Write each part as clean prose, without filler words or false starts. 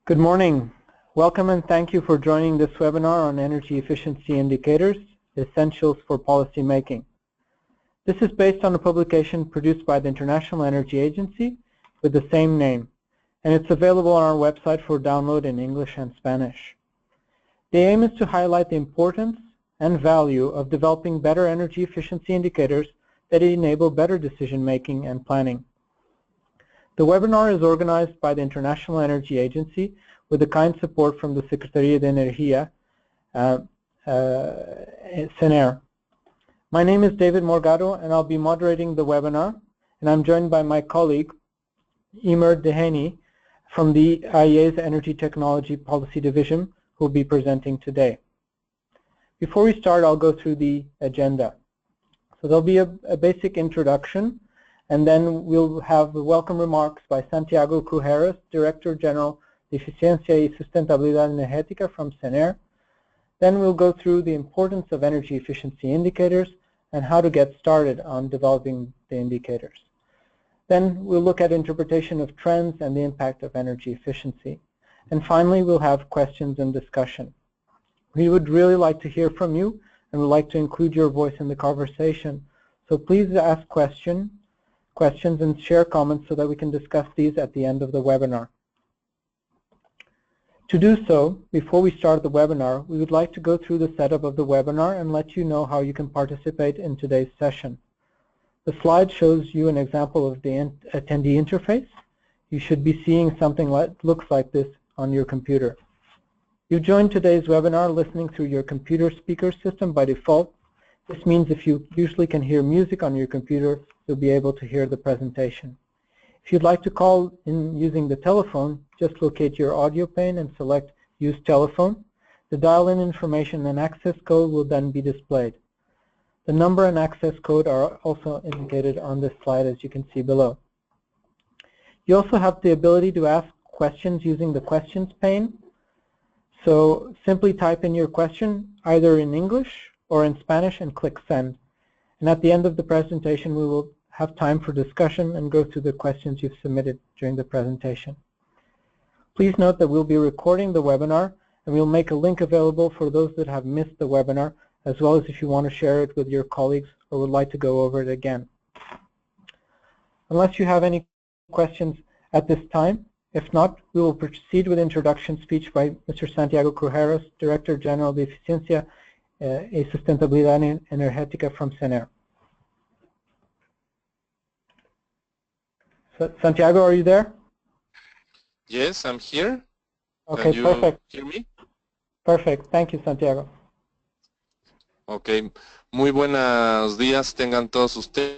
Good morning. Welcome and thank you for joining this webinar on energy efficiency indicators, essentials for policy making. This is based on a publication produced by the International Energy Agency with the same name, and it's available on our website for download in English and Spanish. The aim is to highlight the importance and value of developing better energy efficiency indicators that enable better decision making and planning. The webinar is organized by the International Energy Agency with the kind support from the Secretaría de Energía, CENER. My name is David Morgado and I'll be moderating the webinar, and I'm joined by my colleague Emer Dehaney from the IEA's Energy Technology Policy Division, who will be presenting today. Before we start, I'll go through the agenda. So there'll be a basic introduction, and then we'll have welcome remarks by Santiago Crujeras, Director General de Eficiencia y Sustentabilidad Energética from CENER. Then we'll go through the importance of energy efficiency indicators and how to get started on developing the indicators. Then we'll look at interpretation of trends and the impact of energy efficiency. And finally, we'll have questions and discussion. We would really like to hear from you and would like to include your voice in the conversation. So please ask questions and share comments so that we can discuss these at the end of the webinar. To do so, before we start the webinar, we would like to go through the setup of the webinar and let you know how you can participate in today's session. The slide shows you an example of the attendee interface. You should be seeing something that looks like this on your computer. You joined today's webinar listening through your computer speaker system by default. This means if you usually can hear music on your computer, you'll be able to hear the presentation. If you'd like to call in using the telephone, just locate your audio pane and select Use Telephone. The dial-in information and access code will then be displayed. The number and access code are also indicated on this slide, as you can see below. You also have the ability to ask questions using the questions pane. So simply type in your question either in English or in Spanish and click Send. And at the end of the presentation, we will have time for discussion and go through the questions you've submitted during the presentation. Please note that we'll be recording the webinar, and we'll make a link available for those that have missed the webinar, as well as if you want to share it with your colleagues or would like to go over it again. Unless you have any questions at this time, if not, we will proceed with introduction speech by Mr. Santiago Crujeras, Director General de Eficiencia y Sustentabilidad Energética from CENER. Santiago, are you there? Yes, I'm here. Okay, Can you perfect. hear me? Perfect. Thank you, Santiago. Okay. Muy buenos días tengan todos ustedes.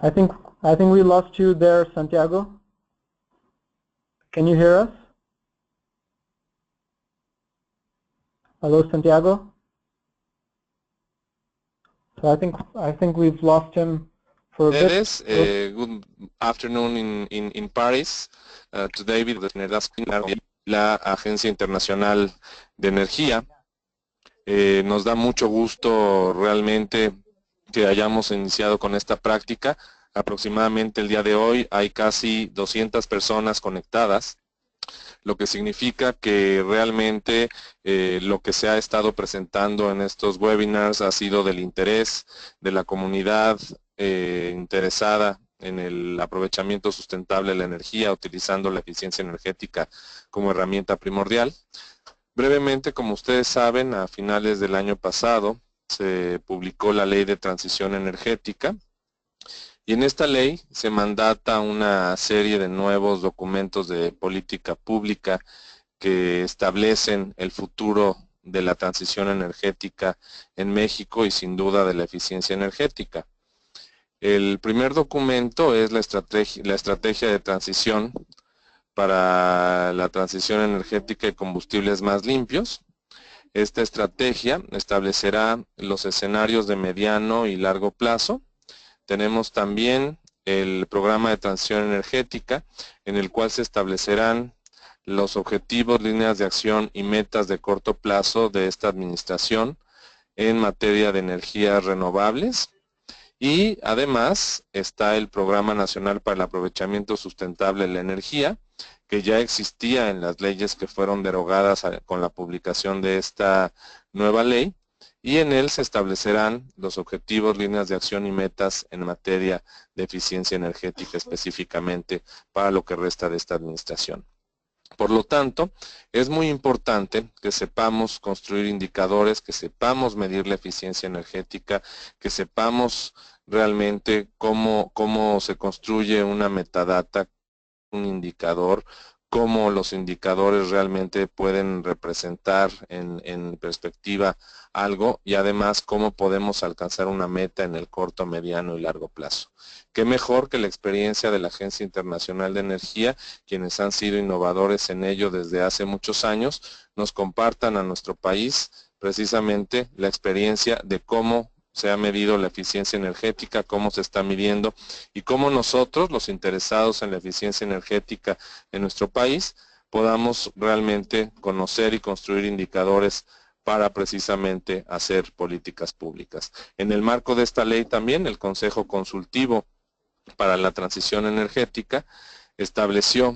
I think we lost you there, Santiago. Can you hear us? Hello, Santiago. So I think we've lost him for a bit. Good afternoon in Paris. Today with la Agencia Internacional de Energía. Nos da mucho gusto realmente que hayamos iniciado con esta práctica. Aproximadamente el día de hoy hay casi 200 personas conectadas, lo que significa que realmente lo que se ha estado presentando en estos webinars ha sido del interés de la comunidad interesada en el aprovechamiento sustentable de la energía, utilizando la eficiencia energética como herramienta primordial. Brevemente, como ustedes saben, a finales del año pasado se publicó la Ley de Transición Energética, y en esta ley se mandata una serie de nuevos documentos de política pública que establecen el futuro de la transición energética en México y sin duda de la eficiencia energética. El primer documento es la estrategia de transición para la transición energética y combustibles más limpios. Esta estrategia establecerá los escenarios de mediano y largo plazo. Tenemos también el programa de transición energética, en el cual se establecerán los objetivos, líneas de acción y metas de corto plazo de esta administración en materia de energías renovables. Y además está el Programa Nacional para el Aprovechamiento Sustentable de la Energía, que ya existía en las leyes que fueron derogadas con la publicación de esta nueva ley, y en él se establecerán los objetivos, líneas de acción y metas en materia de eficiencia energética específicamente para lo que resta de esta administración. Por lo tanto, es muy importante que sepamos construir indicadores, que sepamos medir la eficiencia energética, que sepamos realmente cómo se construye una metadata, un indicador, cómo los indicadores realmente pueden representar en perspectiva algo, y además cómo podemos alcanzar una meta en el corto, mediano y largo plazo. Qué mejor que la experiencia de la Agencia Internacional de Energía, quienes han sido innovadores en ello desde hace muchos años, nos compartan a nuestro país precisamente la experiencia de cómo se ha medido la eficiencia energética, cómo se está midiendo y cómo nosotros, los interesados en la eficiencia energética en nuestro país, podamos realmente conocer y construir indicadores para precisamente hacer políticas públicas. En el marco de esta ley también, el Consejo Consultivo para la Transición Energética estableció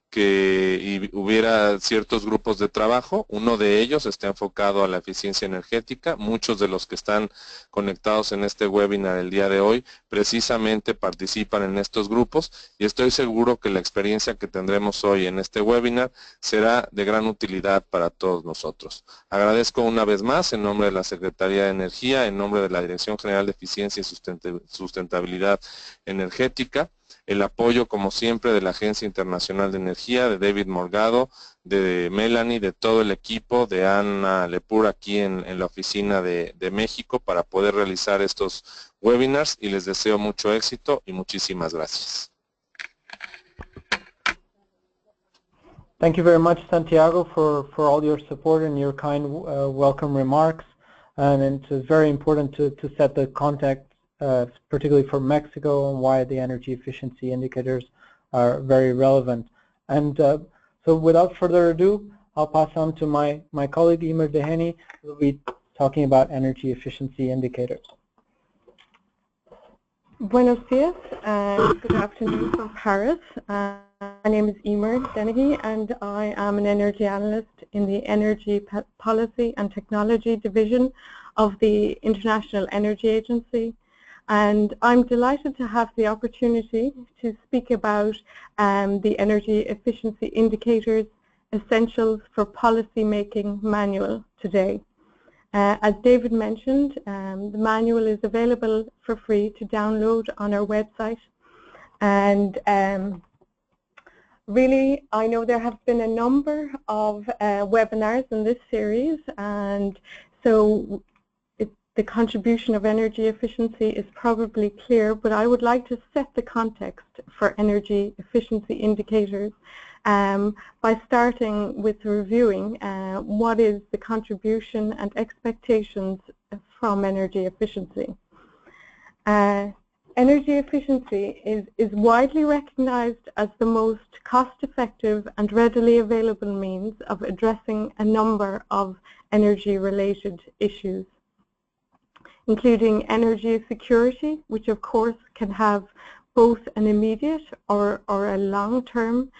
que hubiera ciertos grupos de trabajo. Uno de ellos está enfocado a la eficiencia energética. Muchos de los que están conectados en este webinar el día de hoy precisamente participan en estos grupos, y estoy seguro que la experiencia que tendremos hoy en este webinar será de gran utilidad para todos nosotros. Agradezco una vez más en nombre de la Secretaría de Energía, en nombre de la Dirección General de Eficiencia y Sustentabilidad Energética, el apoyo, como siempre, de la Agencia Internacional de Energía, de David Morgado, de Melanie, de todo el equipo, de Ana Lepur aquí en la oficina de México para poder realizar estos webinars, y les deseo mucho éxito y muchísimas gracias. Thank you very much, Santiago, for all your support and your kind welcome remarks. And it's very important to set the context, particularly for Mexico, and why the energy efficiency indicators are very relevant. And so without further ado, I'll pass on to my colleague, Imer Deheni, who will be talking about energy efficiency indicators. Buenos dias, good afternoon from Paris. My name is Emer Dennehy, and I am an energy analyst in the Energy Policy and Technology Division of the International Energy Agency. And I'm delighted to have the opportunity to speak about the energy efficiency indicators essentials for policy making manual today. As David mentioned, the manual is available for free to download on our website. And really, I know there have been a number of webinars in this series, and so the contribution of energy efficiency is probably clear, but I would like to set the context for energy efficiency indicators by starting with reviewing what is the contribution and expectations from energy efficiency. Energy efficiency is widely recognized as the most cost-effective and readily available means of addressing a number of energy-related issues, including energy security, which of course can have both an immediate or a long-term,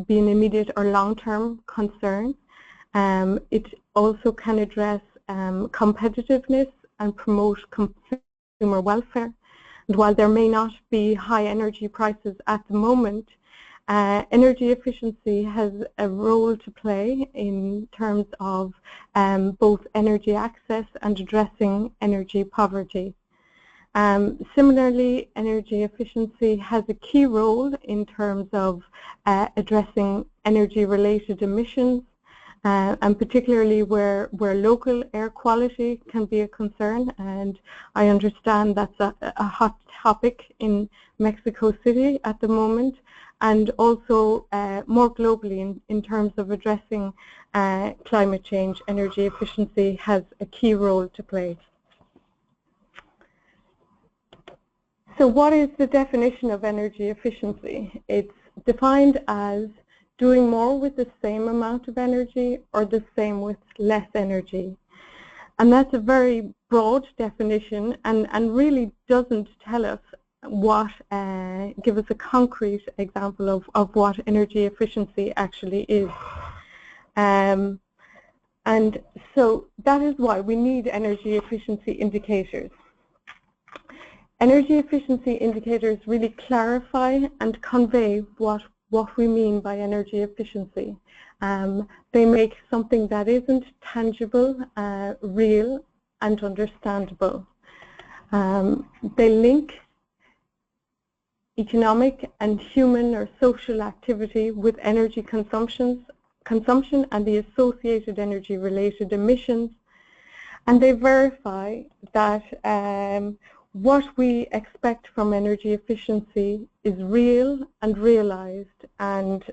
be an immediate or long-term concern. It also can address competitiveness and promote consumer welfare. And while there may not be high energy prices at the moment, energy efficiency has a role to play in terms of both energy access and addressing energy poverty. Similarly, energy efficiency has a key role in terms of addressing energy-related emissions, and particularly where local air quality can be a concern. And I understand that's a hot topic in Mexico City at the moment, and also more globally in terms of addressing climate change. Energy efficiency has a key role to play. So what is the definition of energy efficiency? It's defined as doing more with the same amount of energy or the same with less energy. And that's a very broad definition and really doesn't tell us what, give us a concrete example of what energy efficiency actually is. And so that is why we need energy efficiency indicators. Energy efficiency indicators really clarify and convey what we mean by energy efficiency. They make something that isn't tangible, real and understandable. They link economic and human or social activity with energy consumption and the associated energy related emissions, and they verify that what we expect from energy efficiency is real and realized and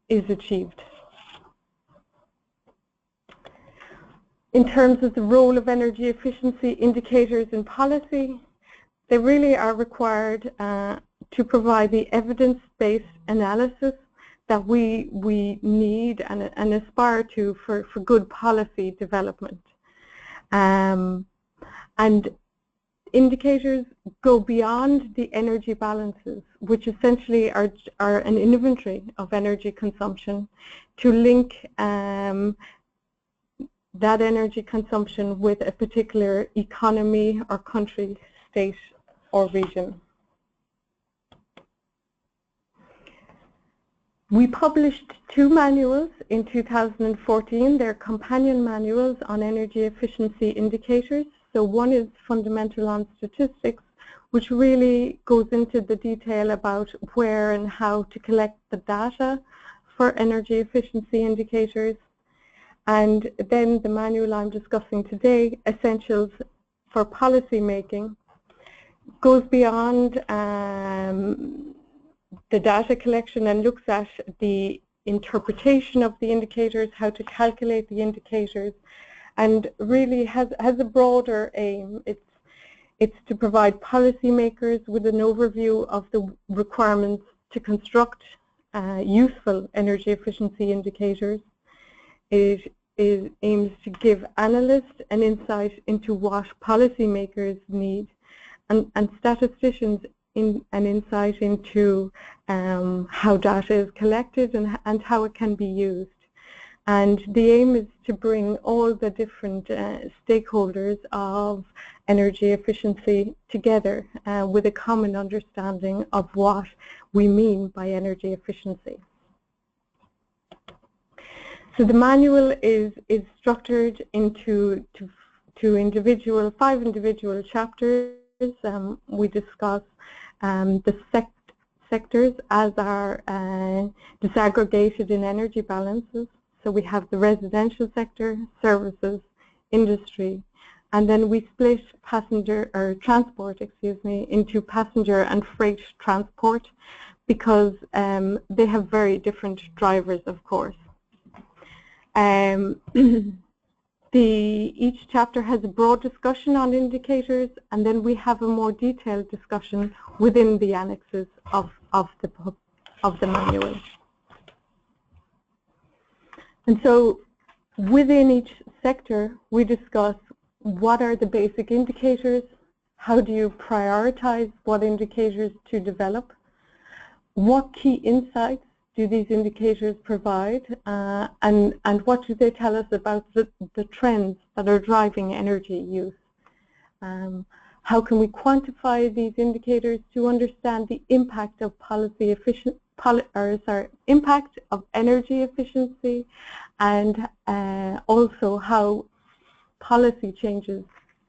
is achieved. In terms of the role of energy efficiency indicators in policy, they really are required to provide the evidence-based analysis that we need and aspire to for good policy development. And indicators go beyond the energy balances, which essentially are an inventory of energy consumption, to link that energy consumption with a particular economy or country, state or region. We published 2 manuals in 2014. They're companion manuals on energy efficiency indicators. So one is Fundamental on Statistics, which really goes into the detail about where and how to collect the data for energy efficiency indicators. And then the manual I'm discussing today, Essentials for Policy Making, goes beyond the data collection and looks at the interpretation of the indicators, how to calculate the indicators, and really has a broader aim. It's to provide policymakers with an overview of the requirements to construct useful energy efficiency indicators. It aims to give analysts an insight into what policymakers need, and statisticians an insight into how data is collected and how it can be used. And the aim is to bring all the different stakeholders of energy efficiency together with a common understanding of what we mean by energy efficiency. So the manual is structured into 5 individual chapters. We discuss the sectors as are disaggregated in energy balances. So we have the residential sector, services, industry, and then we split transport, into passenger and freight transport because they have very different drivers, of course. Each chapter has a broad discussion on indicators, and then we have a more detailed discussion within the annexes of the manual. And so within each sector, we discuss what are the basic indicators, how do you prioritize what indicators to develop, what key insights do these indicators provide, and what do they tell us about the trends that are driving energy use. How can we quantify these indicators to understand the impact of impact of energy efficiency, and also how policy changes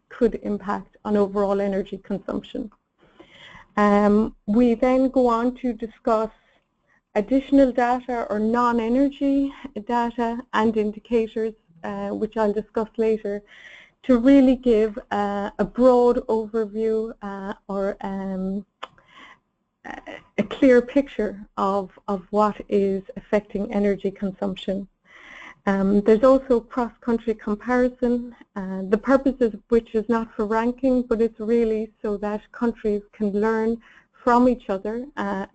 could impact on overall energy consumption. We then go on to discuss additional data or non-energy data and indicators, which I'll discuss later, to really give a broad overview or a clear picture of what is affecting energy consumption. There's also cross-country comparison, the purpose of which is not for ranking, but it's really so that countries can learn from each other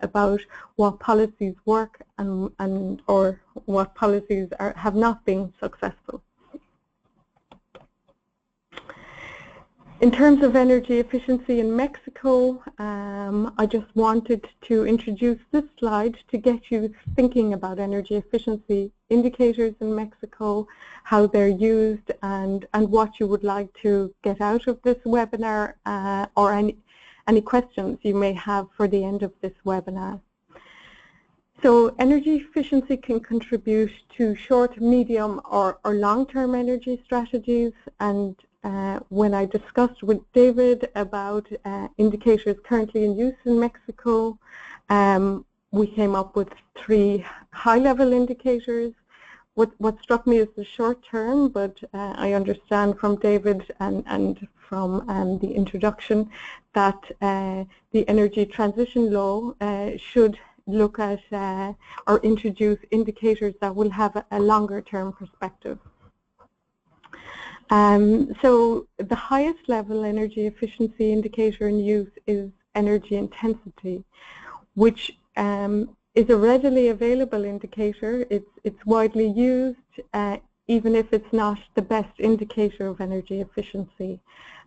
about what policies work or what policies have not been successful. In terms of energy efficiency in Mexico, I just wanted to introduce this slide to get you thinking about energy efficiency indicators in Mexico, how they're used, and what you would like to get out of this webinar, or any questions you may have for the end of this webinar. So energy efficiency can contribute to short, medium, or long-term energy strategies, and when I discussed with David about indicators currently in use in Mexico, we came up with 3 high-level indicators. What struck me as the short term, but I understand from David and from the introduction that the energy transition law should look at or introduce indicators that will have a longer term perspective. So the highest level energy efficiency indicator in use is energy intensity, which is a readily available indicator. It's widely used, even if it's not the best indicator of energy efficiency.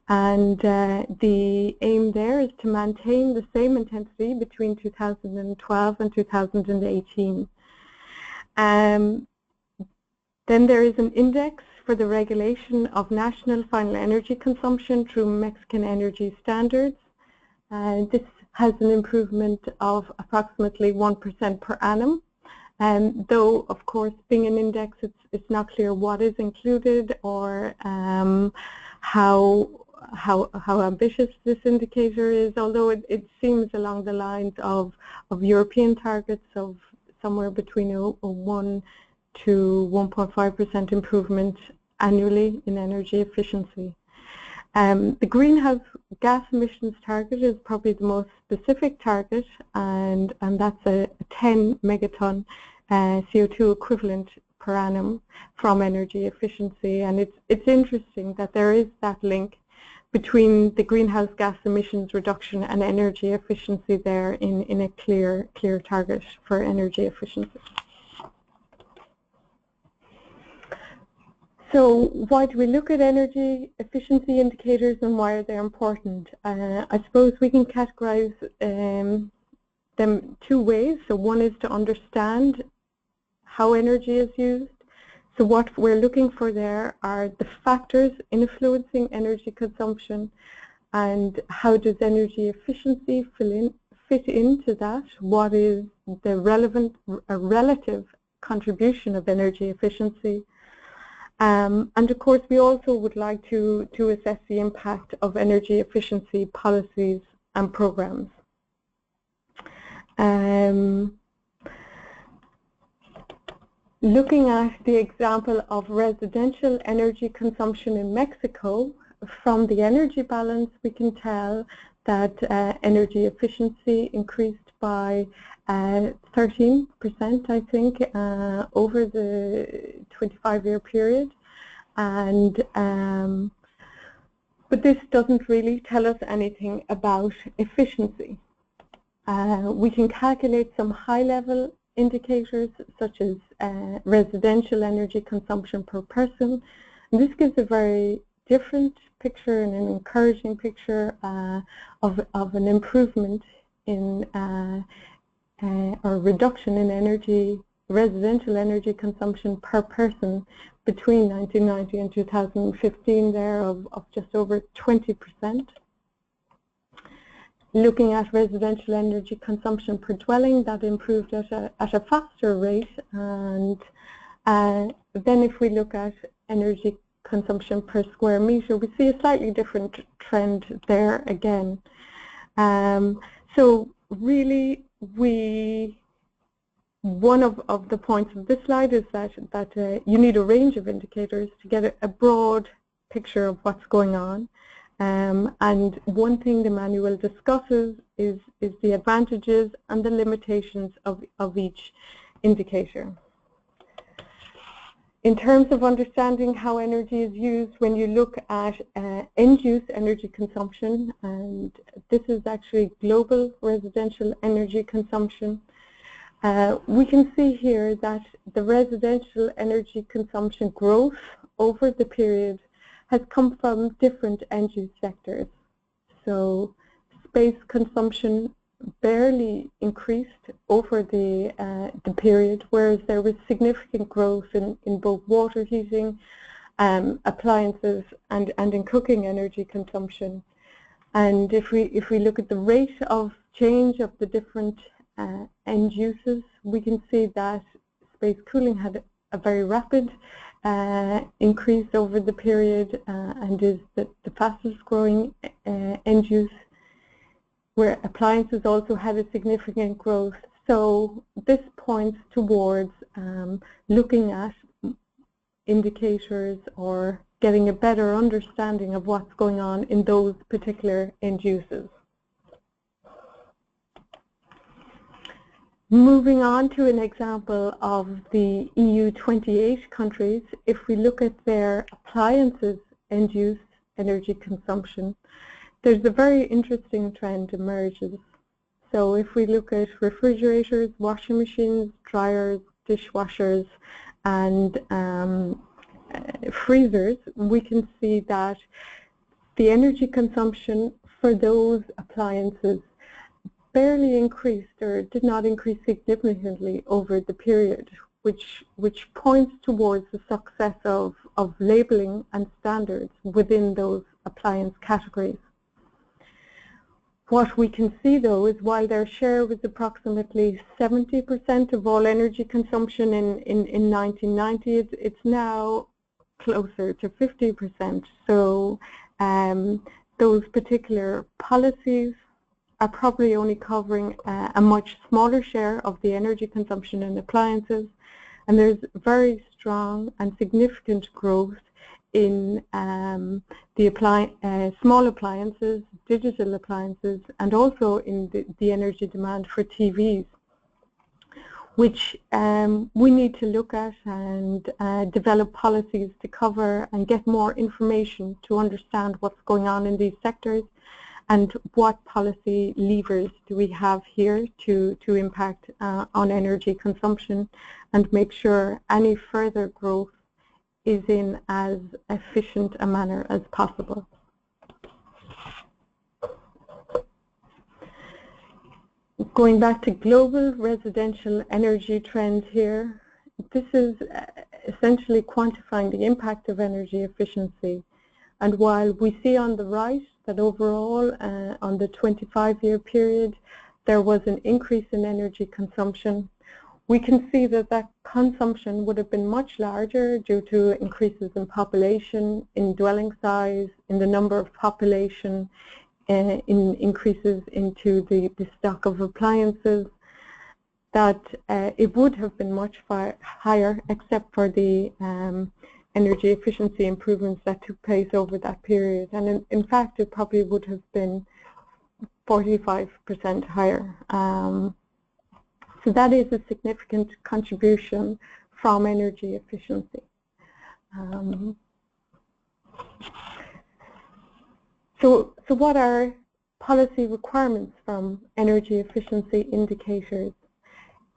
And the aim there is to maintain the same intensity between 2012 and 2018. Then there is an index for the regulation of national final energy consumption through Mexican energy standards. This has an improvement of approximately 1% per annum. Though, of course, being an index, it's not clear what is included or how ambitious this indicator is, although it seems along the lines of European targets of somewhere between a 1 to 1.5% improvement annually in energy efficiency. The greenhouse gas emissions target is probably the most specific target, and that's a 10 megaton CO2 equivalent per annum from energy efficiency. And it's interesting that there is that link between the greenhouse gas emissions reduction and energy efficiency there in a clear target for energy efficiency. So why do we look at energy efficiency indicators and why are they important? I suppose we can categorize them 2 ways. So one is to understand how energy is used. So what we're looking for there are the factors influencing energy consumption and how does energy efficiency fit into that? What is the relative contribution of energy efficiency? And of course, we also would like to assess the impact of energy efficiency policies and programs. Looking at the example of residential energy consumption in Mexico, from the energy balance, we can tell that energy efficiency increased by 13%, I think, over the 25-year period. And but this doesn't really tell us anything about efficiency. We can calculate some high-level indicators such as residential energy consumption per person. And this gives a very different picture and an encouraging picture of an improvement in or reduction in residential energy consumption per person between 1990 and 2015 there of just over 20%. Looking at residential energy consumption per dwelling, that improved at a faster rate. And then if we look at energy consumption per square meter, we see a slightly different trend there again. So really, one of the points of this slide is that you need a range of indicators to get a broad picture of what's going on. And one thing the manual discusses is the advantages and the limitations of each indicator. In terms of understanding how energy is used, when you look at end-use energy consumption, and this is actually global residential energy consumption, we can see here that the residential energy consumption growth over the period has come from different end-use sectors. So space consumption barely increased over the period, whereas there was significant growth in both water heating, appliances, and in cooking energy consumption. And if we look at the rate of change of the different end uses, we can see that space cooling had a very rapid increase over the period and is the fastest growing end use, where appliances also had a significant growth. So this points towards looking at indicators or getting a better understanding of what's going on in those particular end uses. Moving on to an example of the EU 28 countries, if we look at their appliances end use energy consumption, there's a very interesting trend emerges. So if we look at refrigerators, washing machines, dryers, dishwashers, and freezers, we can see that the energy consumption for those appliances barely increased or did not increase significantly over the period, which points towards the success of labeling and standards within those appliance categories. What we can see, though, is while their share was approximately 70% of all energy consumption in 1990, it's now closer to 50%. So those particular policies are probably only covering a much smaller share of the energy consumption in appliances, and there's very strong and significant growth in the small appliances, digital appliances, and also in the energy demand for TVs, which we need to look at and develop policies to cover and get more information to understand what's going on in these sectors and what policy levers do we have here to impact on energy consumption and make sure any further growth is in as efficient a manner as possible. Going back to global residential energy trends here, this is essentially quantifying the impact of energy efficiency. And while we see on the right that overall on the 25-year period there was an increase in energy consumption, we can see that that consumption would have been much larger due to increases in population, in dwelling size, in the number of population, in increases into the stock of appliances, that it would have been much higher except for the energy efficiency improvements that took place over that period. And in fact, it probably would have been 45% higher. So that is a significant contribution from energy efficiency. So what are policy requirements from energy efficiency indicators?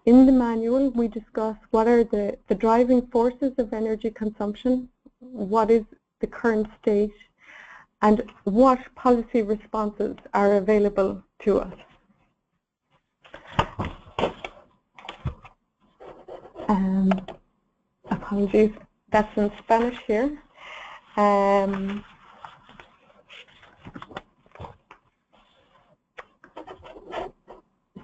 In the manual, we discuss what are the driving forces of energy consumption, what is the current state, and what policy responses are available to us. Apologies, that's in Spanish here.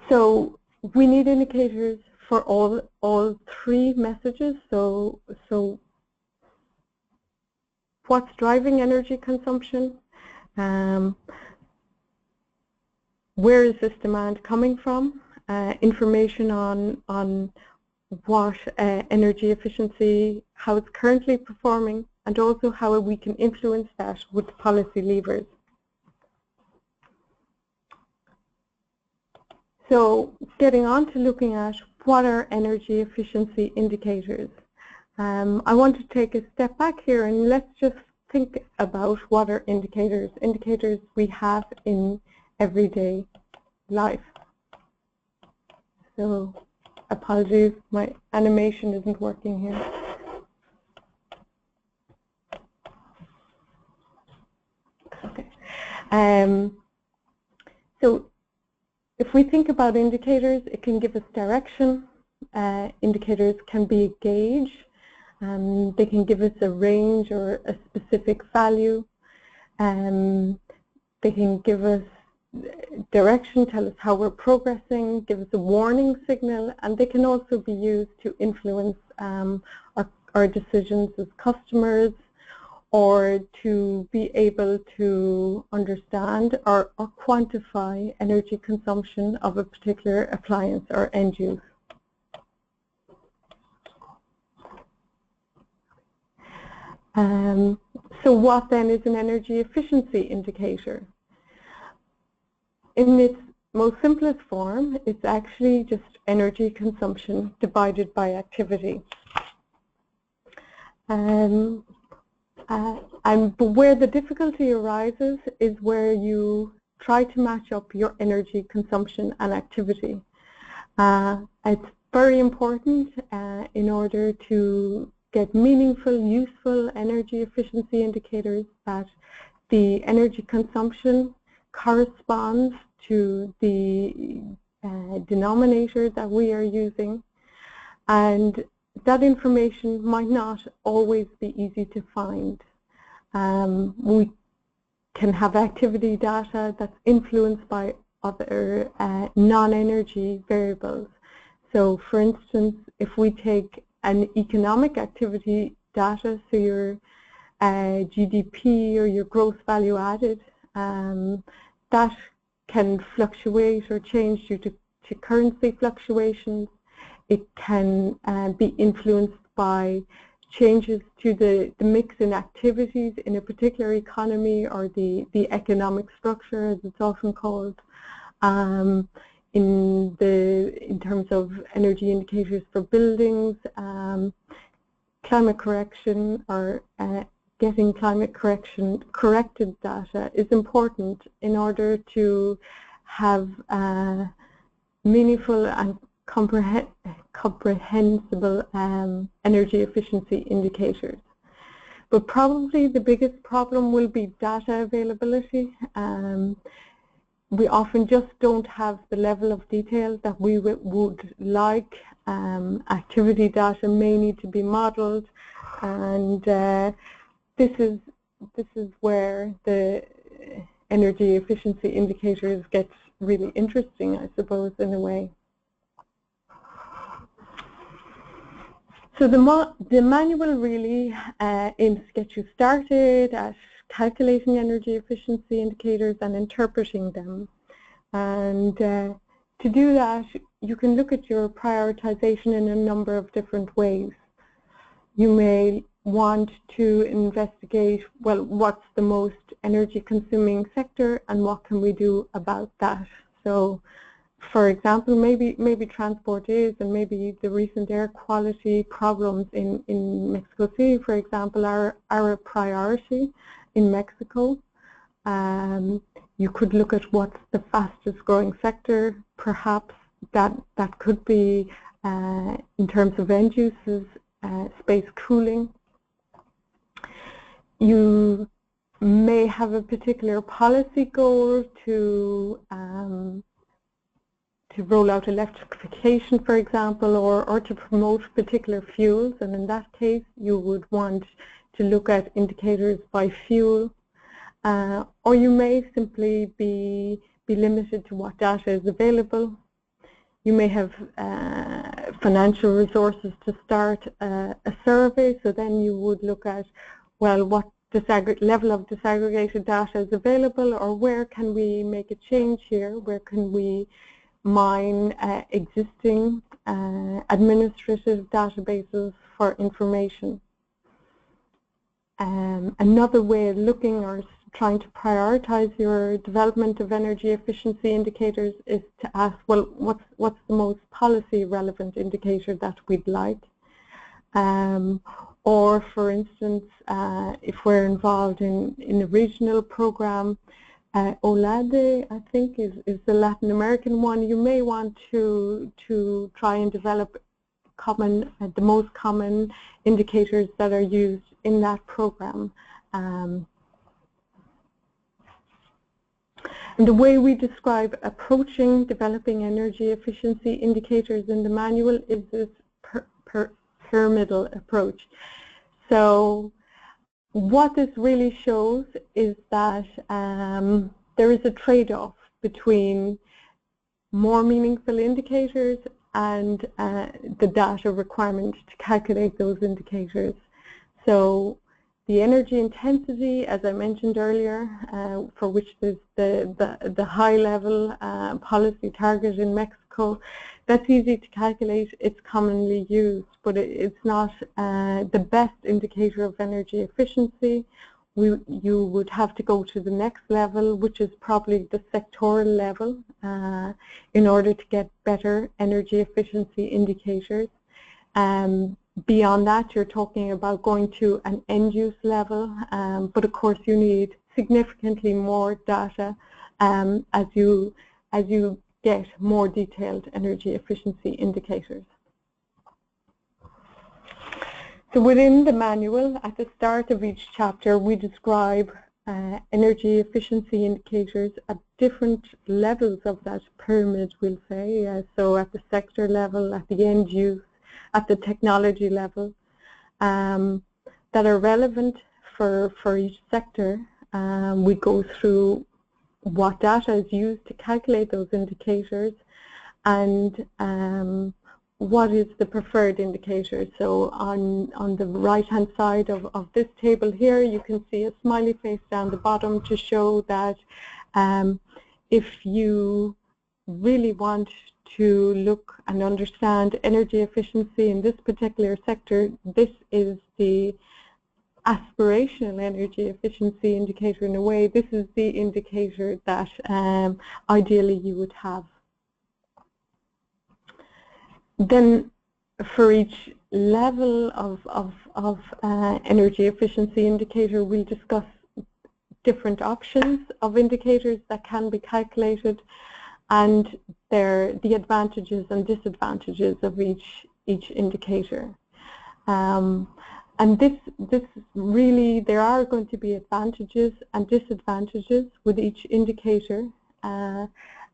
So we need indicators for all three messages. So what's driving energy consumption? Where is this demand coming from? Information on what energy efficiency, how it's currently performing, and also how we can influence that with policy levers. So getting on to looking at what are energy efficiency indicators. I want to take a step back here and let's just think about what are indicators we have in everyday life. So apologies, my animation isn't working here. Okay. So if we think about indicators, it can give us direction. Indicators can be a gauge. They can give us a range or a specific value. They can give us direction, tell us how we're progressing, give us a warning signal, and they can also be used to influence our decisions as customers, or to be able to understand or quantify energy consumption of a particular appliance or end use. So what then is an energy efficiency indicator? In its most simplest form, it's actually just energy consumption divided by activity. But where the difficulty arises is where you try to match up your energy consumption and activity. It's very important in order to get meaningful, useful energy efficiency indicators that the energy consumption corresponds to the denominator that we are using, and that information might not always be easy to find. We can have activity data that's influenced by other non-energy variables. So for instance, if we take an economic activity data, so your GDP or your gross value added, that can fluctuate or change due to currency fluctuations. It can be influenced by changes to the mix in activities in a particular economy, or the economic structure, as it's often called, in terms of energy indicators for buildings. Climate correction, or getting climate corrected data is important in order to have meaningful and comprehensible energy efficiency indicators. But probably the biggest problem will be data availability. We often just don't have the level of detail that we would like. Activity data may need to be modeled, and this is where the energy efficiency indicators get really interesting, I suppose, in a way. So the manual really aims to get you started at calculating energy efficiency indicators and interpreting them. And to do that, you can look at your prioritization in a number of different ways. You may want to investigate, well, what's the most energy consuming sector and what can we do about that? So for example, maybe transport is, and maybe the recent air quality problems in Mexico City, for example, are a priority in Mexico. You could look at what's the fastest growing sector. Perhaps that could be, in terms of end uses, space cooling. You may have a particular policy goal to roll out electrification, for example, or to promote particular fuels, and in that case you would want to look at indicators by fuel, or you may simply be limited to what data is available. You may have financial resources to start a survey, so then you would look at, well, what level of disaggregated data is available, or where can we make a change here, where can we mine existing administrative databases for information. Another way of looking or trying to prioritize your development of energy efficiency indicators is to ask, well, what's the most policy relevant indicator that we'd like? Or for instance, if we're involved in a regional program, OLADE, I think, is the Latin American one. You may want to try and develop the most common indicators that are used in that program. And the way we describe approaching developing energy efficiency indicators in the manual is this pyramidal approach. So what this really shows is that there is a trade-off between more meaningful indicators and the data requirement to calculate those indicators. So the energy intensity, as I mentioned earlier, for which there's the high-level policy target in Mexico, that's easy to calculate. It's commonly used, but it's not the best indicator of energy efficiency. You would have to go to the next level, which is probably the sectoral level, in order to get better energy efficiency indicators. Beyond that, you're talking about going to an end-use level, but of course you need significantly more data as you get more detailed energy efficiency indicators. So within the manual, at the start of each chapter, we describe energy efficiency indicators at different levels of that pyramid, we'll say. So at the sector level, at the end use, at the technology level, that are relevant for each sector. We go through what data is used to calculate those indicators and what is the preferred indicator. So on the right-hand side of this table here, you can see a smiley face down the bottom to show that if you really want to look and understand energy efficiency in this particular sector, this is the aspirational energy efficiency indicator. In a way, this is the indicator that ideally you would have. Then for each level of energy efficiency indicator, we'll discuss different options of indicators that can be calculated and the advantages and disadvantages of each indicator. And this really, there are going to be advantages and disadvantages with each indicator.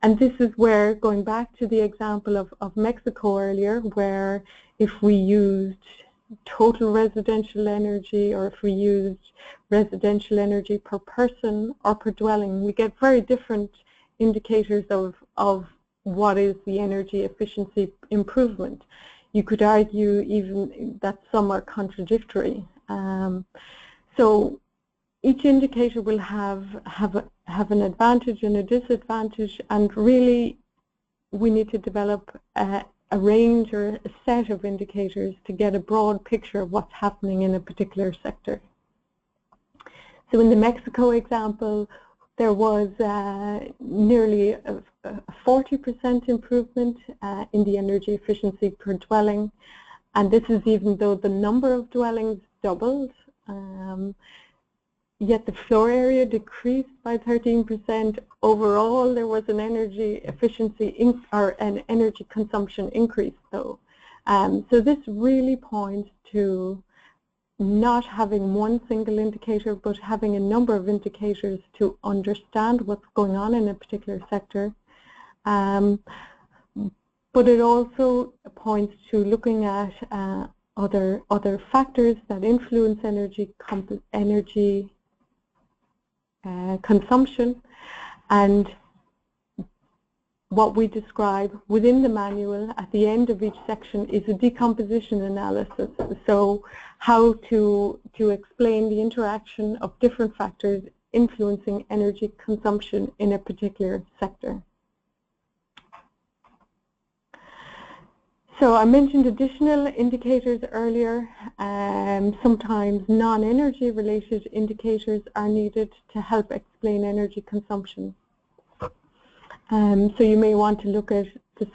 And this is where, going back to the example of Mexico earlier, where if we used total residential energy or if we used residential energy per person or per dwelling, we get very different indicators of what is the energy efficiency improvement. You could argue even that some are contradictory. So each indicator will have an advantage and a disadvantage, and really we need to develop a range or a set of indicators to get a broad picture of what's happening in a particular sector. So in the Mexico example, there was nearly a 40% improvement in the energy efficiency per dwelling, and this is even though the number of dwellings doubled, yet the floor area decreased by 13%. Overall, there was an energy efficiency or an energy consumption increase, though. So this really points to not having one single indicator, but having a number of indicators to understand what's going on in a particular sector. But it also points to looking at other factors that influence energy consumption, and what we describe within the manual at the end of each section is a decomposition analysis. So how to explain the interaction of different factors influencing energy consumption in a particular sector. So I mentioned additional indicators earlier. Sometimes non-energy related indicators are needed to help explain energy consumption. So you may want to look at the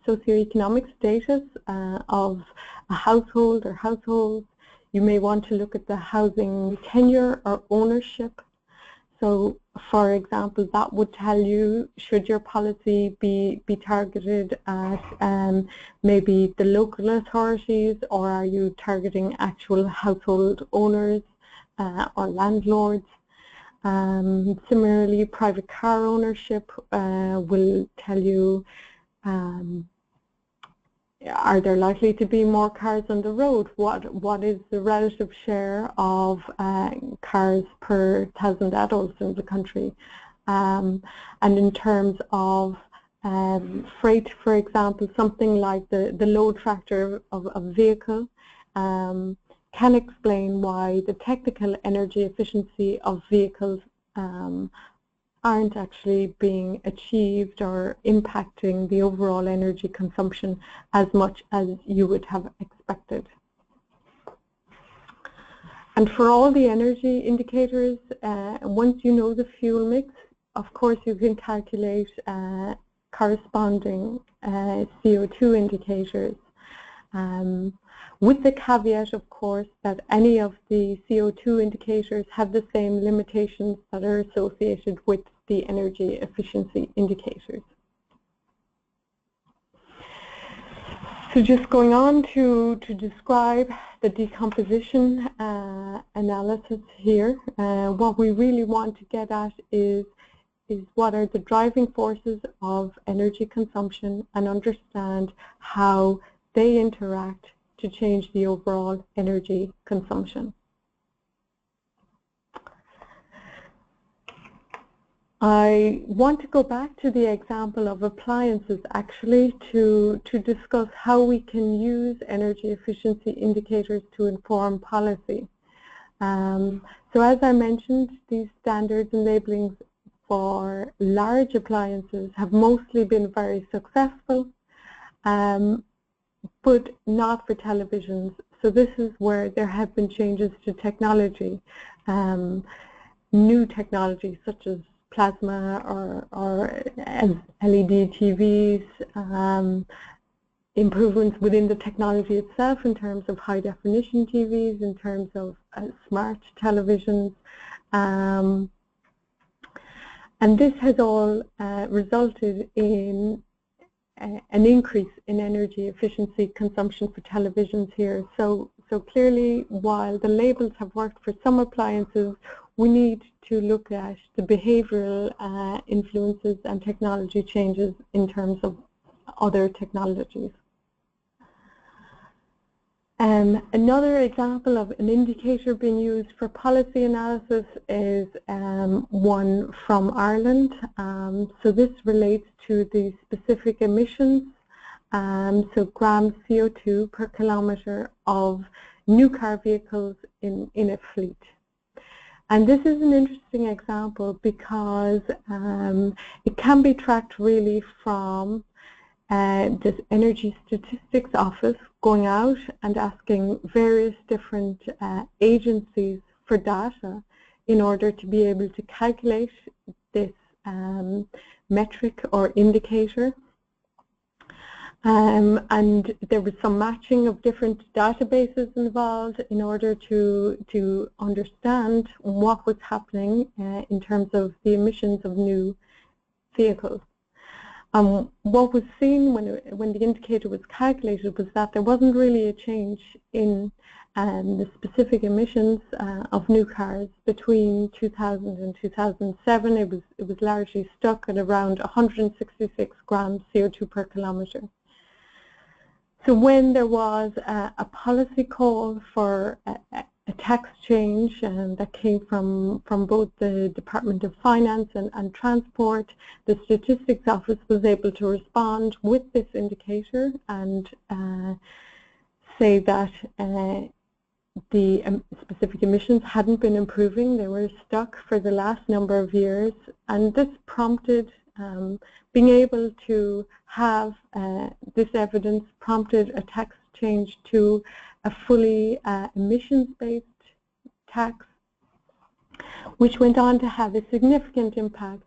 socioeconomic status of a household or households. You may want to look at the housing tenure or ownership. So, for example, that would tell you, should your policy be targeted at maybe the local authorities, or are you targeting actual household owners or landlords? Similarly, private car ownership will tell you, are there likely to be more cars on the road? What is the relative share of cars per 1,000 adults in the country? And in terms of freight, for example, something like the load factor of a vehicle can explain why the technical energy efficiency of vehicles aren't actually being achieved or impacting the overall energy consumption as much as you would have expected. And for all the energy indicators, once you know the fuel mix, of course you can calculate corresponding CO2 indicators. With the caveat, of course, that any of the CO2 indicators have the same limitations that are associated with the energy efficiency indicators. So just going on to describe the decomposition analysis here, what we really want to get at is what are the driving forces of energy consumption and understand how they interact to change the overall energy consumption. I want to go back to the example of appliances actually to discuss how we can use energy efficiency indicators to inform policy. So as I mentioned, these standards and labelings for large appliances have mostly been very successful, but not for televisions. So this is where there have been changes to technology, new technologies such as plasma or LED TVs, improvements within the technology itself in terms of high definition TVs, in terms of smart televisions, and this has all resulted in an increase in energy efficiency consumption for televisions here. So clearly, while the labels have worked for some appliances, we need to look at the behavioral influences and technology changes in terms of other technologies. Another example of an indicator being used for policy analysis is one from Ireland. So this relates to the specific emissions, so grams CO2 per kilometre of new car vehicles in a fleet. And this is an interesting example because it can be tracked really from this Energy Statistics Office going out and asking various different agencies for data in order to be able to calculate this metric or indicator. And there was some matching of different databases involved in order to understand what was happening in terms of the emissions of new vehicles. What was seen when the indicator was calculated was that there wasn't really a change in the specific emissions of new cars between 2000 and 2007. It was largely stuck at around 166 grams CO2 per kilometre. So when there was a policy call for a tax change that came from both the Department of Finance and Transport, the Statistics Office was able to respond with this indicator and say that the specific emissions hadn't been improving. They were stuck for the last number of years, and this prompted being able to have this evidence prompted a tax change to a fully emissions-based tax, which went on to have a significant impact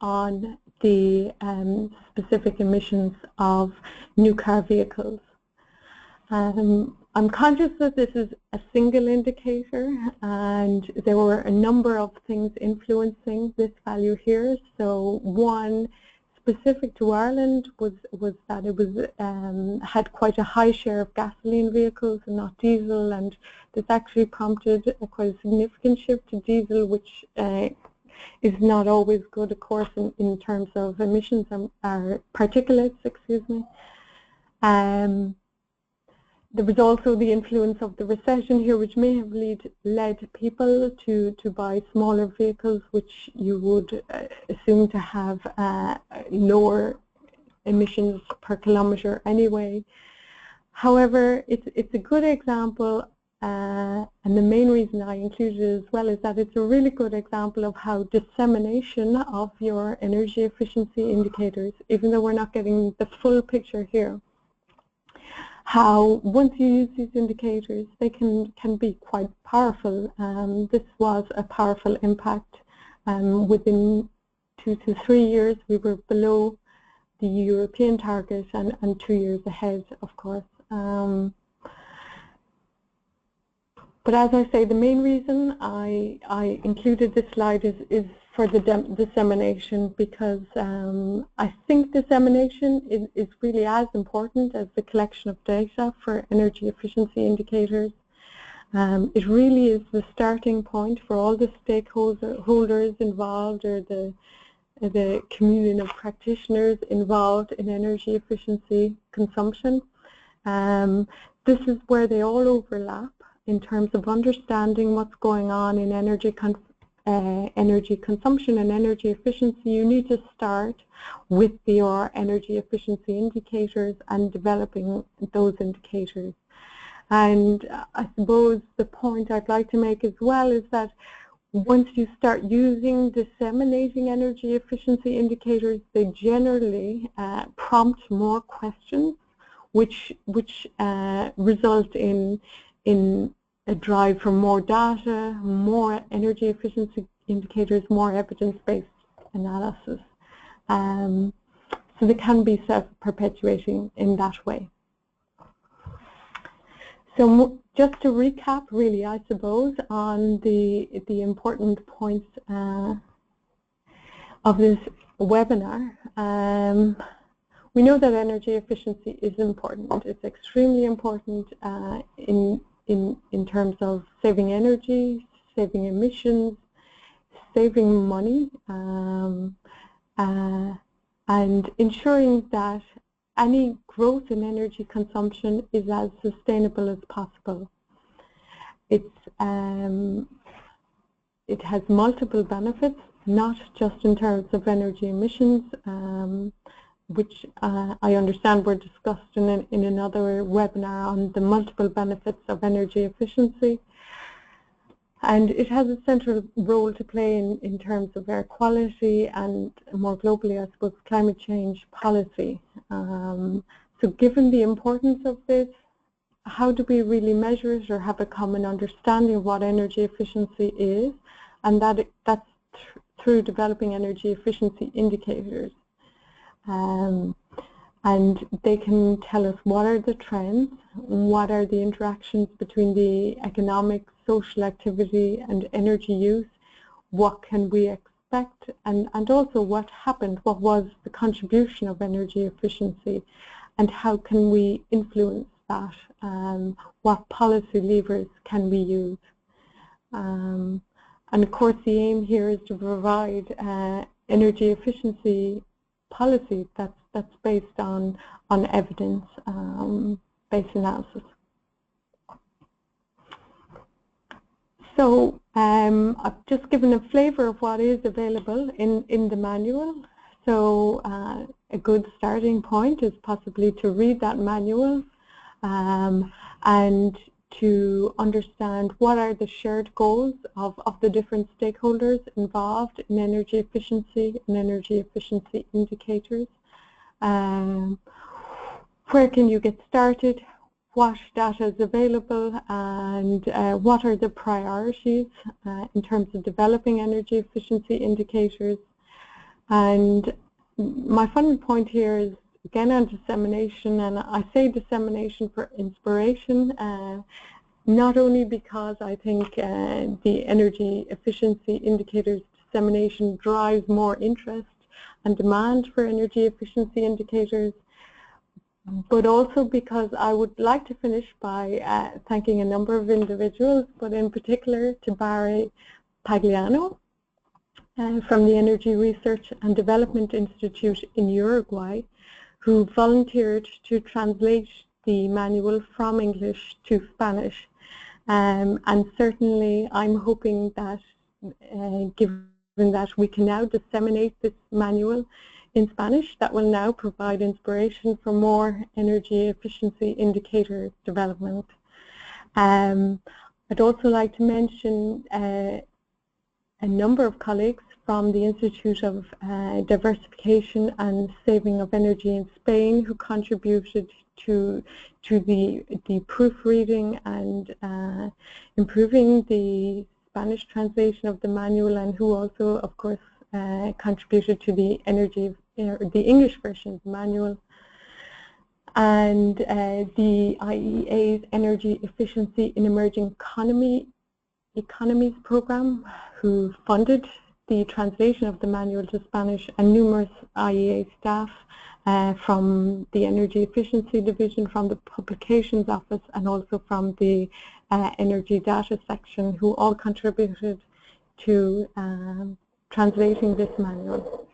on the specific emissions of new car vehicles. I'm conscious that this is a single indicator, and there were a number of things influencing this value here. So one specific to Ireland was that it was had quite a high share of gasoline vehicles and not diesel, and this actually prompted quite a significant shift to diesel, which is not always good, of course, in terms of emissions or particulates, excuse me. There was also the influence of the recession here, which may have led people to buy smaller vehicles, which you would assume to have lower emissions per kilometre anyway. However, it's a good example, and the main reason I included it as well is that it's a really good example of how dissemination of your energy efficiency indicators, even though we're not getting the full picture here, how once you use these indicators, they can be quite powerful. This was a powerful impact. Within 2 to 3 years, we were below the European target and 2 years ahead, of course. But as I say, the main reason I included this slide is for the dissemination, because I think dissemination is really as important as the collection of data for energy efficiency indicators. It really is the starting point for all the stakeholders involved, or the communion of practitioners involved in energy efficiency consumption. This is where they all overlap in terms of understanding what's going on in energy consumption and energy efficiency. You need to start with your energy efficiency indicators and developing those indicators. And I suppose the point I'd like to make as well is that once you start disseminating energy efficiency indicators, they generally prompt more questions, which result in a drive for more data, more energy efficiency indicators, more evidence-based analysis. So they can be self-perpetuating in that way. So just to recap, really, I suppose, on the important points of this webinar, we know that energy efficiency is important. It's extremely important in terms of saving energy, saving emissions, saving money, and ensuring that any growth in energy consumption is as sustainable as possible. It has multiple benefits, not just in terms of energy emissions, which I understand were discussed in another webinar on the multiple benefits of energy efficiency. And it has a central role to play in terms of air quality and, more globally, I suppose, climate change policy. So given the importance of this, how do we really measure it or have a common understanding of what energy efficiency is? And that's through developing energy efficiency indicators. And they can tell us what are the trends, what are the interactions between the economic, social activity and energy use, what can we expect, and also what happened, what was the contribution of energy efficiency, and how can we influence that, what policy levers can we use. And of course the aim here is to provide energy efficiency policy that's based on evidence-based analysis. So I've just given a flavor of what is available in the manual. So a good starting point is possibly to read that manual and to understand what are the shared goals of the different stakeholders involved in energy efficiency and energy efficiency indicators. Where can you get started? What data is available, and what are the priorities in terms of developing energy efficiency indicators? And my final point here is again on dissemination, and I say dissemination for inspiration, not only because I think the energy efficiency indicators dissemination drives more interest and demand for energy efficiency indicators, but also because I would like to finish by thanking a number of individuals, but in particular to Barry Pagliano, from the Energy Research and Development Institute in Uruguay, who volunteered to translate the manual from English to Spanish. And certainly I'm hoping that, given that we can now disseminate this manual in Spanish, that will now provide inspiration for more energy efficiency indicator development. I'd also like to mention a number of colleagues from the Institute of Diversification and Saving of Energy in Spain who contributed to the proofreading and improving the Spanish translation of the manual, and who also, of course, contributed to the English version of the manual. And the IEA's Energy Efficiency in Emerging Economies program, who funded the translation of the manual to Spanish, and numerous IEA staff from the Energy Efficiency Division, from the Publications Office, and also from the Energy Data section, who all contributed to translating this manual.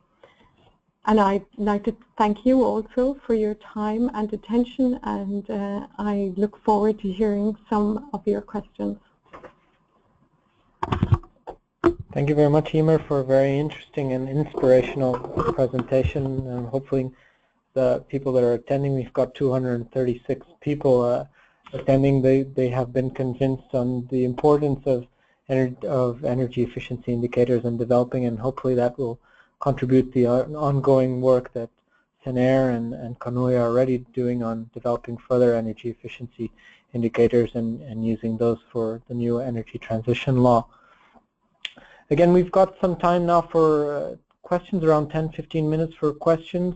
And I'd like to thank you also for your time and attention, and I look forward to hearing some of your questions. Thank you very much, Emer, for a very interesting and inspirational presentation. And hopefully the people that are attending, we've got 236 people attending, they have been convinced on the importance of energy efficiency indicators and developing, and hopefully that will contribute the ongoing work that SENER and CONUE are already doing on developing further energy efficiency indicators and using those for the new energy transition law. Again, we've got some time now for questions, around 10-15 minutes for questions.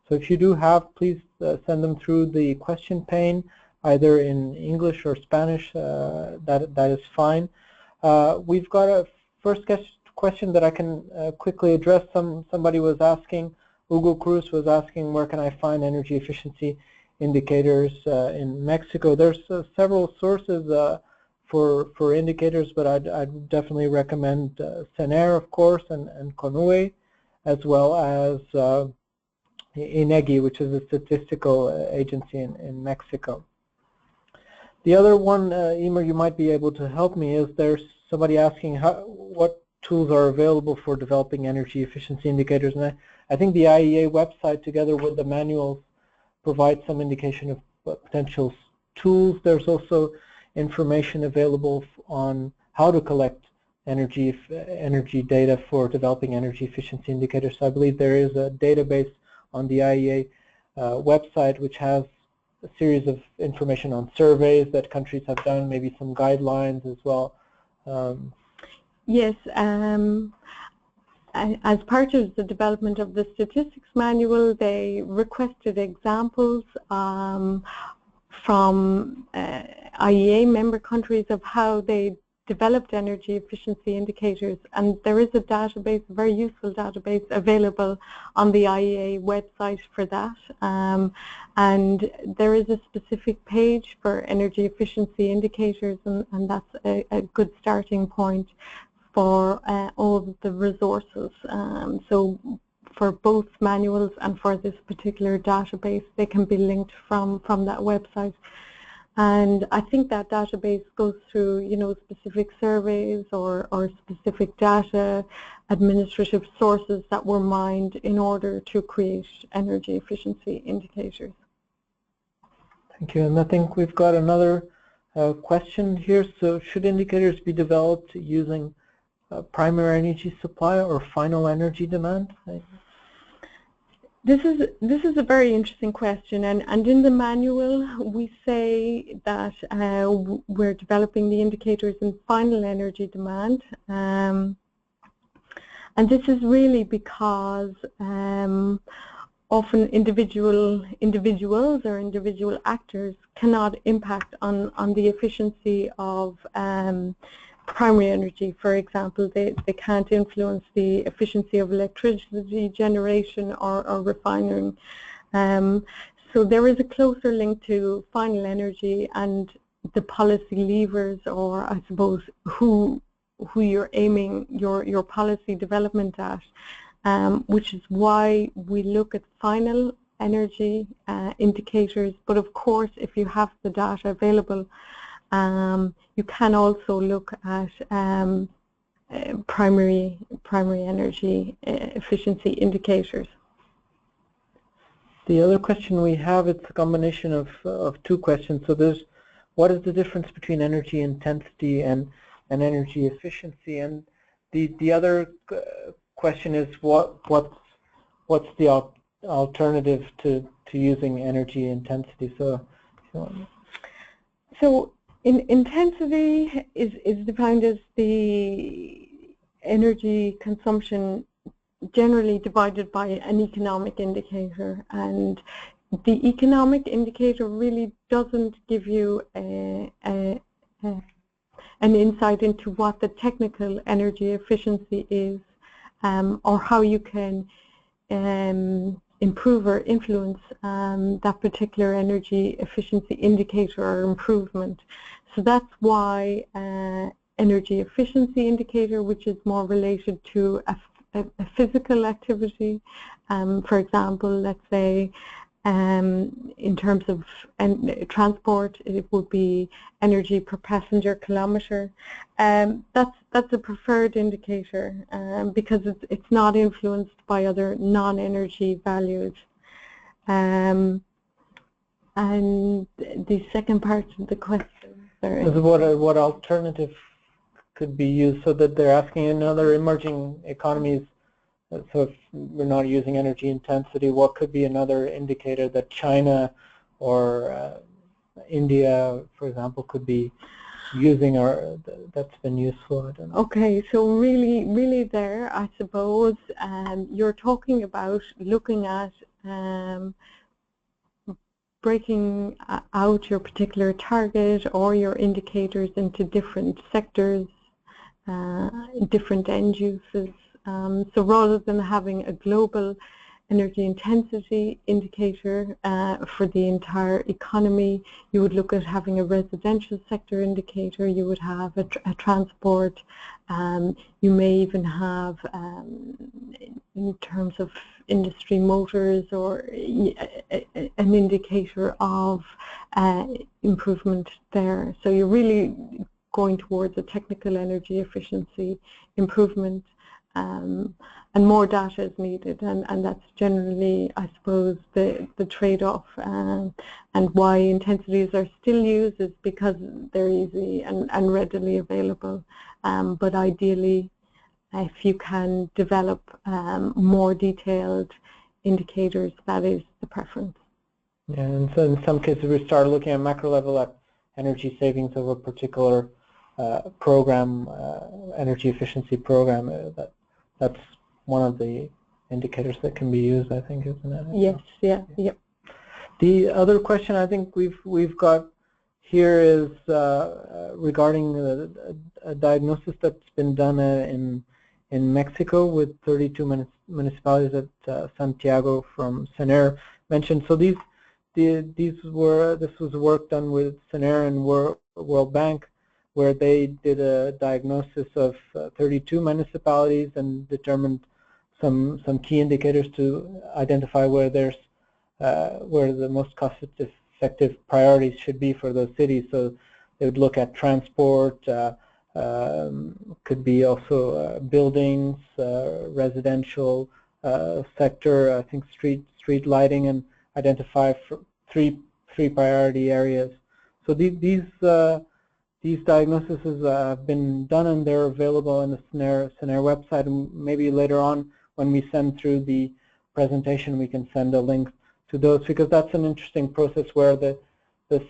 So if you do have, please send them through the question pane, either in English or Spanish. That is fine. We've got a first question that I can quickly address. Somebody was asking, Hugo Cruz was asking, where can I find energy efficiency indicators in Mexico? There's several sources for indicators, but I'd definitely recommend SENER, of course, and CONUE, as well as INEGI, which is a statistical agency in Mexico. The other one, Emer, you might be able to help me, is there's somebody asking what tools are available for developing energy efficiency indicators. And I think the IEA website, together with the manuals, provides some indication of potential tools. There's also information available on how to collect energy data for developing energy efficiency indicators. So I believe there is a database on the IEA website which has a series of information on surveys that countries have done, maybe some guidelines as well. Yes, as part of the development of the statistics manual, they requested examples from IEA member countries of how they developed energy efficiency indicators, and there is a database, a very useful database, available on the IEA website for that. And there is a specific page for energy efficiency indicators, and that's a good starting point for all of the resources. So for both manuals and for this particular database, they can be linked from that website. And I think that database goes through, you know, specific surveys or specific data administrative sources that were mined in order to create energy efficiency indicators. Thank you. And I think we've got another question here. So should indicators be developed using primary energy supply or final energy demand? This is a very interesting question, and in the manual we say that we're developing the indicators in final energy demand, and this is really because often individuals or individual actors cannot impact on the efficiency of primary energy. For example, they can't influence the efficiency of electricity generation or refining. So there is a closer link to final energy and the policy levers, or I suppose who who you're aiming your policy development at, which is why we look at final energy indicators. But of course, if you have the data available, you can also look at primary energy efficiency indicators. The other question we have, it's a combination of two questions. So there's, what is the difference between energy intensity and energy efficiency? And the other question is, what's the alternative to using energy intensity? So intensity is defined as the energy consumption generally divided by an economic indicator, and the economic indicator really doesn't give you an insight into what the technical energy efficiency is, or how you can improve or influence that particular energy efficiency indicator or improvement. So that's why energy efficiency indicator, which is more related to a physical activity, for example, let's say in terms of transport, it would be energy per passenger kilometre. That's a preferred indicator because it's not influenced by other non-energy values. And the second part of the question, sorry. What alternative could be used? So that they're asking in other emerging economies, so if we're not using energy intensity, what could be another indicator that China or India, for example, could be using, or that's been useful? I don't know. Okay, so really there, I suppose, you're talking about looking at breaking out your particular target or your indicators into different sectors, different end uses. So rather than having a global energy intensity indicator for the entire economy, you would look at having a residential sector indicator, you would have a transport, you may even have, in terms of industry motors, or an indicator of improvement there. So you're really going towards a technical energy efficiency improvement. And more data is needed, and that's generally, I suppose, the trade-off. And why intensities are still used is because they're easy and readily available. But ideally, if you can develop more detailed indicators, that is the preference. Yeah, and so in some cases we start looking at macro level at energy savings of a particular program, energy efficiency program. That's one of the indicators that can be used, I think, isn't it? Yes, yeah, yep. The other question I think we've got here is regarding a diagnosis that's been done in Mexico with 32 municipalities at Santiago from CENER mentioned. So this was work done with CENER and World Bank, where they did a diagnosis of 32 municipalities and determined some key indicators to identify where there's where the most cost-effective priorities should be for those cities. So they would look at transport, could be also buildings, residential sector, I think street lighting, and identify three priority areas. So these diagnoses have been done, and they're available on the CENER website. And maybe later on, when we send through the presentation, we can send a link to those, because that's an interesting process where the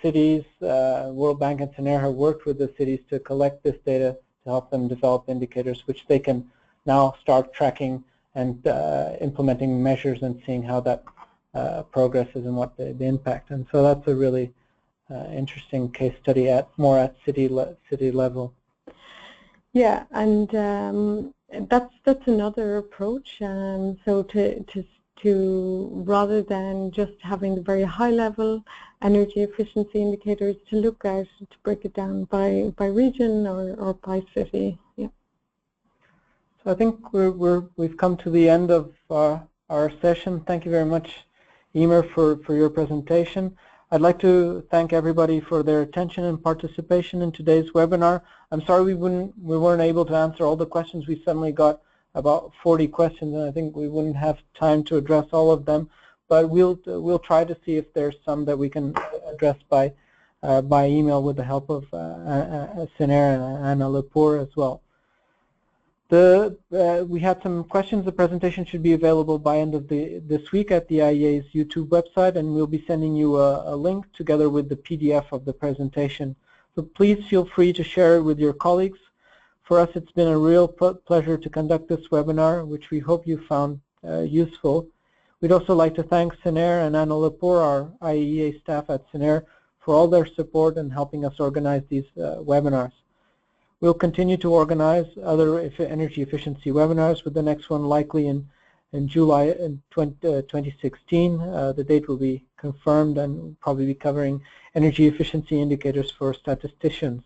cities, World Bank and CENER have worked with the cities to collect this data to help them develop indicators, which they can now start tracking and implementing measures and seeing how that progresses and what the impact. And so that's a really interesting case study more at city level. Yeah, and that's another approach. So to rather than just having the very high level energy efficiency indicators to look at, to break it down by region or by city. Yeah. So I think we've come to the end of our session. Thank you very much, Emer, for your presentation. I'd like to thank everybody for their attention and participation in today's webinar. I'm sorry we weren't able to answer all the questions. We suddenly got about 40 questions, and I think we wouldn't have time to address all of them. But we'll try to see if there's some that we can address by email with the help of Sener and Anna Lepore as well. We had some questions. The presentation should be available by end of this week at the IEA's YouTube website, and we'll be sending you a link together with the PDF of the presentation. So please feel free to share it with your colleagues. For us, it's been a real pleasure to conduct this webinar, which we hope you found useful. We'd also like to thank Sener and Anna Lepore, our IEA staff at Sener, for all their support in helping us organize these webinars. We'll continue to organize other energy efficiency webinars, with the next one likely in July 2016. The date will be confirmed, and we'll probably be covering energy efficiency indicators for statisticians.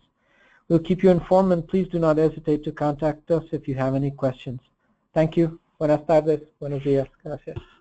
We'll keep you informed, and please do not hesitate to contact us if you have any questions. Thank you. Buenas tardes. Buenos días. Gracias.